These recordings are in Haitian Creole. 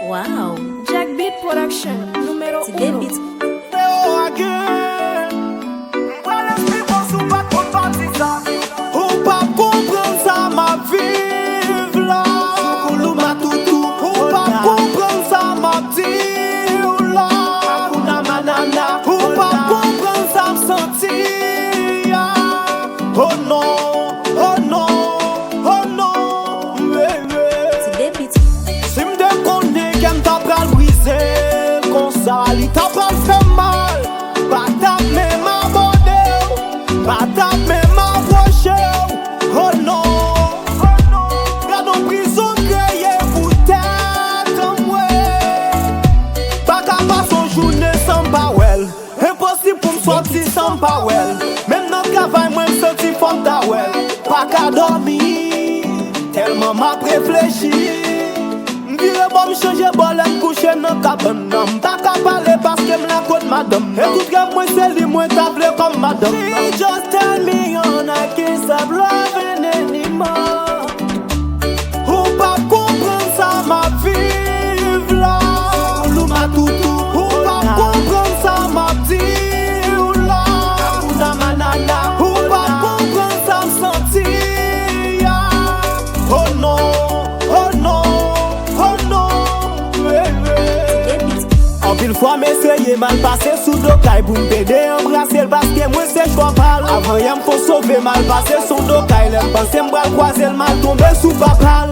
Wow, Jack Beat Production, numéro c'est des 1. beats. Ou pa kompren sa ma viv la Soukoulou ma toutou Ou pa kompren sa ma diw la Hakuna manana Ou pa kompren sa m senti ya Oh non, oh non, oh non C'est des beats. Si m de konne kem ta pral brise Kon sa li ta pral fè mal Pa tap me ma bode Pa tap me ma broche Oh non, gardons prison kreye pou tèt mwen Pa ka pa son journée sans bawel Impossible pou m sorti sans bawel Même nan travail mwen m senti fok da wel Pa ka dormi, tellement m'a réfléchi M'vire bon m'changer bol et m'kouche nan kaban nam Pa ka pale paske m'la kote madame Et tout grave mwen se li mwen table comme madame She just tell me on I can't stop loving anymore Ou pa kompren sa ma viv la Soukoulou ma toutou Ou pa kompren sa ma diw la Hakuna manana Ou pa kompren sa m senti ya Oh non, oh non, oh non Des beats. En pile fois m'essaye mal passé sous dokay Pour m'aider embrasser le parce que moi c'est choix pal Avant y'a m'font sauver mal passé sous dokay L'aime penser m'bral croiser le mal tomber sous papal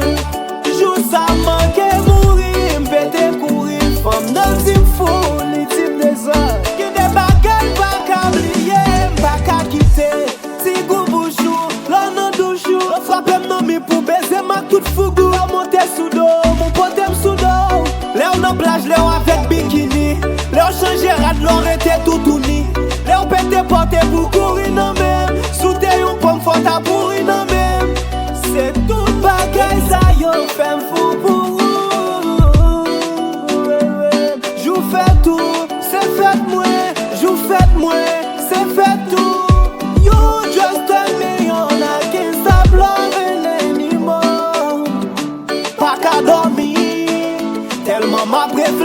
Jour ça manque mourir m'pète courir Femme nan si m'fou ni type des heures Qui des bagailles pas qu'à oublier Pas qu'à quitter Si goût bouchou l'on nan douchou L'on frappe m'non mi pour baiser ma toute fougou A monter sous dos mon pote m sous dos Léon nan plage léon avec bikini Léon change rad l'on rete tout ni Léon pète porte pour courir nan même Soute yon pomme forte à pourri nan même C'est tout bagay sa yo fèm fou pour Jou fè tout, c'est fait moi Jou fè moi, c'est fait tout You just tell me on I can't stop loving anymore Pa ka dormi, tellement m'a préféré